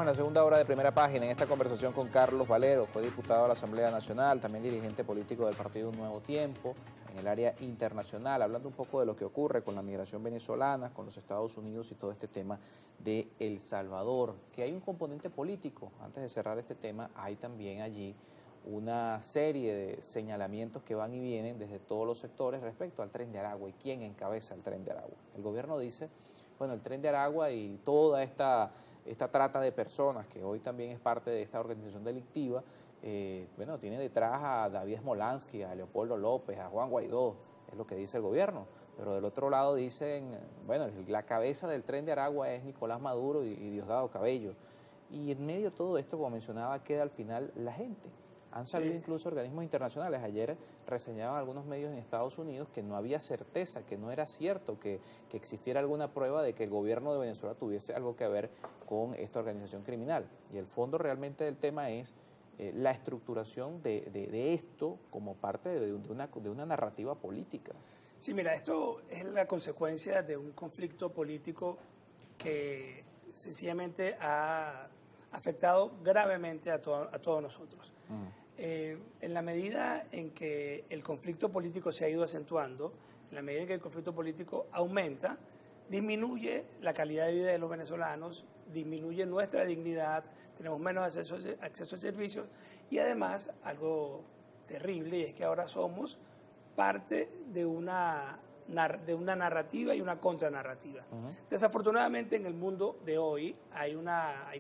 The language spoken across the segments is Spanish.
En la segunda hora de Primera Página, en esta conversación con Carlos Valero, fue diputado a la Asamblea Nacional, también dirigente político del partido Un Nuevo Tiempo, en el área internacional, hablando un poco de lo que ocurre con la migración venezolana, con los Estados Unidos y todo este tema de El Salvador, que hay un componente político. Antes de cerrar este tema, hay también allí una serie de señalamientos que van y vienen desde todos los sectores respecto al Tren de Aragua y quién encabeza el Tren de Aragua. El gobierno dice, bueno, el Tren de Aragua y toda esta trata de personas, que hoy también es parte de esta organización delictiva, bueno, tiene detrás a David Smolansky, a Leopoldo López, a Juan Guaidó, es lo que dice el gobierno. Pero del otro lado dicen, bueno, la cabeza del Tren de Aragua es Nicolás Maduro y Diosdado Cabello. Y en medio de todo esto, como mencionaba, queda al final la gente. Han salido incluso organismos internacionales. Ayer reseñaban algunos medios en Estados Unidos que no había certeza, que no era cierto que existiera alguna prueba de que el gobierno de Venezuela tuviese algo que ver con esta organización criminal. Y el fondo realmente del tema es la estructuración de esto como parte de una narrativa política. Sí, mira, esto es la consecuencia de un conflicto político que sencillamente ha afectado gravemente a todos nosotros. En la medida en que el conflicto político se ha ido acentuando, en la medida en que el conflicto político aumenta, disminuye la calidad de vida de los venezolanos, disminuye nuestra dignidad, tenemos menos acceso a servicios y además, algo terrible, y es que ahora somos parte de una narrativa y una contranarrativa. Desafortunadamente en el mundo de hoy hay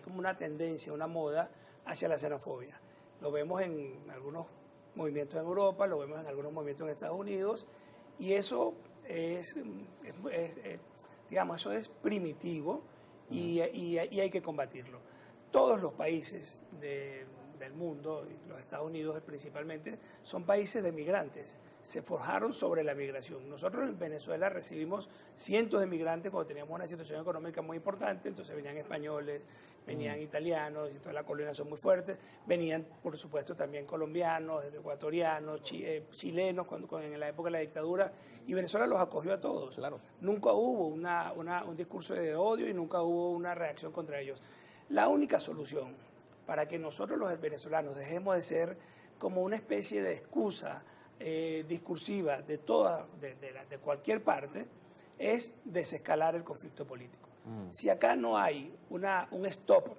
como una tendencia, una moda hacia la xenofobia. Lo vemos en algunos movimientos en Europa, lo vemos en algunos movimientos en Estados Unidos, y eso digamos, eso es primitivo y hay que combatirlo. Todos los países del mundo, y los Estados Unidos principalmente, son países de migrantes. Se forjaron sobre la migración. Nosotros en Venezuela recibimos cientos de migrantes cuando teníamos una situación económica muy importante, entonces venían españoles, venían italianos, y entonces las colonias son muy fuertes, venían por supuesto también colombianos, ecuatorianos, chilenos en la época de la dictadura, y Venezuela los acogió a todos. Claro. Nunca hubo un discurso de odio y nunca hubo una reacción contra ellos. La única solución para que nosotros los venezolanos dejemos de ser como una especie de excusa discursiva de cualquier parte es desescalar el conflicto político. Si acá no hay un stop,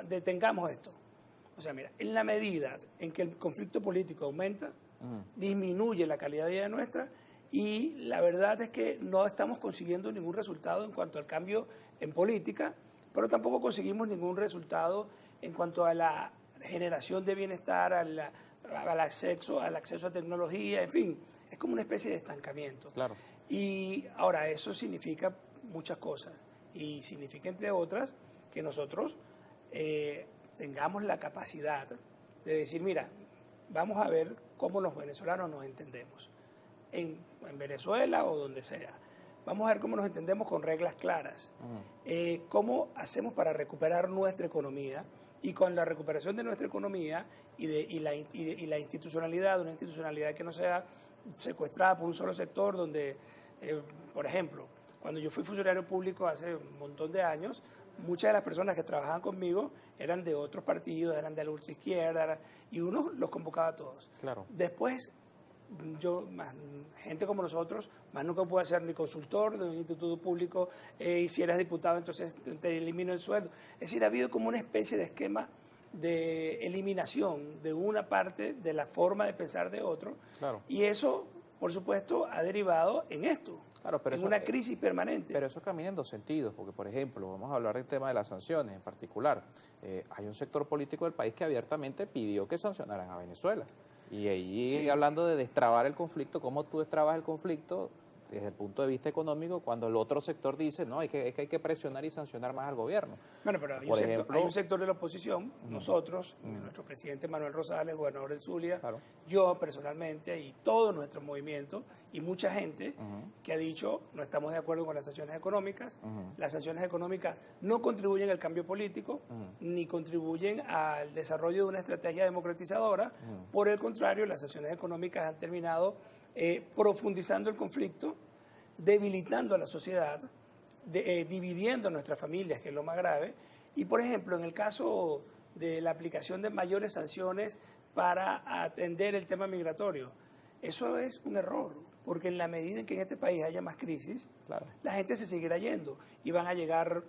detengamos esto. O sea, mira, en la medida en que el conflicto político aumenta, disminuye la calidad de vida nuestra, y la verdad es que no estamos consiguiendo ningún resultado en cuanto al cambio en política, pero tampoco conseguimos ningún resultado en cuanto a la generación de bienestar, al acceso a tecnología, en fin, es como una especie de estancamiento. Claro. Y ahora eso significa muchas cosas, y significa, entre otras, que nosotros tengamos la capacidad de decir, mira, vamos a ver cómo los venezolanos nos entendemos, en Venezuela o donde sea. Vamos a ver cómo nos entendemos con reglas claras. Cómo hacemos para recuperar nuestra economía, y con la recuperación de nuestra economía y la institucionalidad, una institucionalidad que no sea secuestrada por un solo sector, donde, por ejemplo, cuando yo fui funcionario público hace un montón de años, muchas de las personas que trabajaban conmigo eran de otros partidos, eran de la ultraizquierda, y uno los convocaba a todos. Claro. Después, gente como nosotros, más nunca pude ser ni consultor de un instituto público, y si eras diputado entonces te elimino el sueldo. Es decir, ha habido como una especie de esquema de eliminación de una parte de la forma de pensar de otro, Claro. Y eso, por supuesto, ha derivado en esto, Claro, pero en una crisis permanente. Pero eso camina en dos sentidos, porque por ejemplo, vamos a hablar del tema de las sanciones en particular. Hay un sector político del país que abiertamente pidió que sancionaran a Venezuela. Y ahí, hablando de destrabar el conflicto, ¿cómo tú destrabas el conflicto desde el punto de vista económico cuando el otro sector dice, no, hay que presionar y sancionar más al gobierno? Bueno, pero hay un sector de la oposición, nosotros, nuestro presidente Manuel Rosales, gobernador del Zulia, Claro. yo personalmente y todo nuestro movimiento y mucha gente que ha dicho no estamos de acuerdo con las sanciones económicas. Las sanciones económicas no contribuyen al cambio político, ni contribuyen al desarrollo de una estrategia democratizadora. Por el contrario, las sanciones económicas han terminado profundizando el conflicto, debilitando a la sociedad, dividiendo a nuestras familias, que es lo más grave, Y, por ejemplo, en el caso de la aplicación de mayores sanciones para atender el tema migratorio, eso es un error, porque en la medida en que en este país haya más crisis, Claro. la gente se seguirá yendo y van a llegar,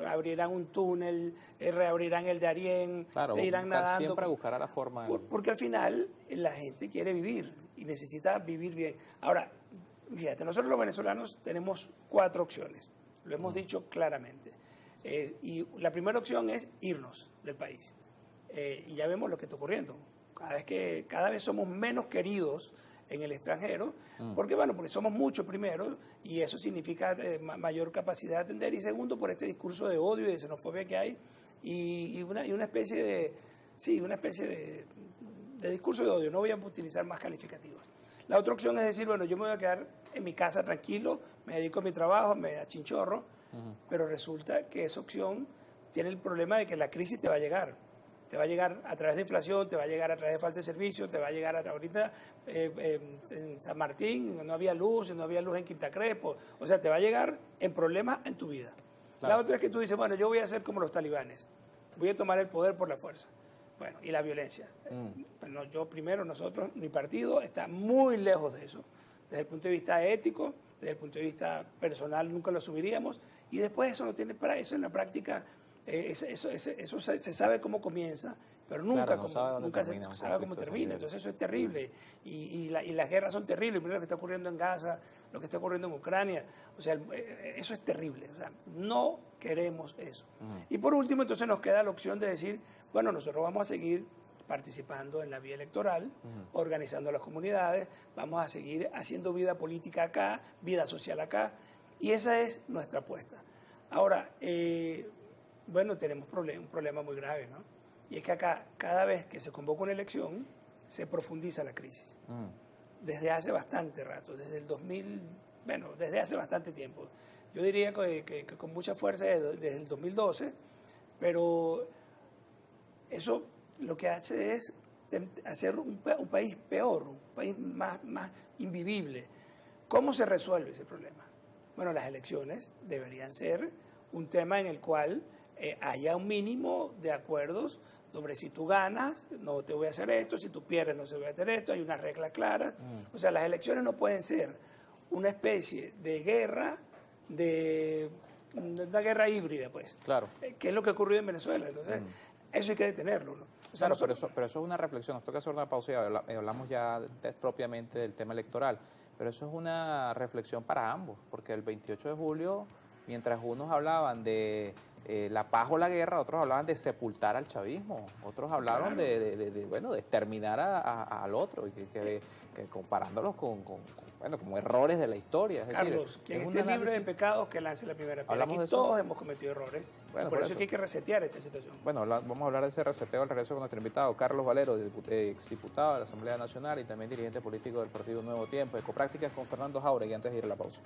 abrirán un túnel, reabrirán el Darién, Claro, se irán nadando. siempre buscará la forma. Porque al final la gente quiere vivir y necesita vivir bien. Ahora, fíjate, nosotros los venezolanos tenemos 4 opciones, lo hemos dicho claramente. Y la primera opción es irnos del país. Y ya vemos lo que está ocurriendo. Cada vez somos menos queridos en el extranjero, porque somos muchos primero, y eso significa mayor capacidad de atender, y segundo, por este discurso de odio y de xenofobia que hay, y una especie de discurso de odio. No voy a utilizar más calificativos. La otra opción es decir, bueno, yo me voy a quedar en mi casa tranquilo, me dedico a mi trabajo, me achinchorro, pero resulta que esa opción tiene el problema de que la crisis te va a llegar. Te va a llegar a través de inflación, te va a llegar a través de falta de servicios, te va a llegar ahorita en San Martín, no había luz en Quinta Crespo. O sea, te va a llegar en problemas en tu vida. Claro. La otra es que tú dices, bueno, yo voy a ser como los talibanes, voy a tomar el poder por la fuerza. Bueno, y la violencia. Bueno, nosotros, mi partido está muy lejos de eso. Desde el punto de vista ético, desde el punto de vista personal, nunca lo asumiríamos. Y después eso no tiene para eso en la práctica. Eso se sabe cómo comienza, pero nunca, nunca se sabe cómo termina. Entonces eso es terrible. Y las guerras son terribles. Primero lo que está ocurriendo en Gaza, lo que está ocurriendo en Ucrania. O sea, eso es terrible. O sea, no queremos eso. Y por último, entonces nos queda la opción de decir, bueno, nosotros vamos a seguir participando en la vía electoral, organizando las comunidades, vamos a seguir haciendo vida política acá, vida social acá, y esa es nuestra apuesta. Ahora, bueno, tenemos un problema muy grave, ¿no? Y es que acá, cada vez que se convoca una elección, se profundiza la crisis. Desde hace bastante rato, desde hace bastante tiempo. Yo diría que con mucha fuerza desde el 2012, pero eso lo que hace es hacer un país peor, un país más invivible. ¿Cómo se resuelve ese problema? Bueno, las elecciones deberían ser un tema en el cual haya un mínimo de acuerdos sobre si tú ganas, no te voy a hacer esto, si tú pierdes, no se voy a hacer esto, hay una regla clara. O sea, las elecciones no pueden ser una especie de guerra, de una guerra híbrida, pues. Claro. Que es lo que ha ocurrido en Venezuela. Entonces, eso hay que detenerlo, ¿no? O sea, claro, pero eso es una reflexión. Nos toca hacer una pausa y hablamos ya propiamente del tema electoral. Pero eso es una reflexión para ambos, porque el 28 de julio, mientras unos hablaban de la paz o la guerra, otros hablaban de sepultar al chavismo, otros hablaron de exterminar al otro, y que comparándolos como errores de la historia. Es Carlos, decir, quien esté libre de pecados, que lance la primera piedra. Aquí todos hemos cometido errores, por eso es que hay que resetear esta situación. Bueno, vamos a hablar de ese reseteo al regreso con nuestro invitado, Carlos Valero, exdiputado de la Asamblea Nacional y también dirigente político del Partido Nuevo Tiempo, Ecoprácticas con Fernando Jáuregui, antes de ir a la pausa.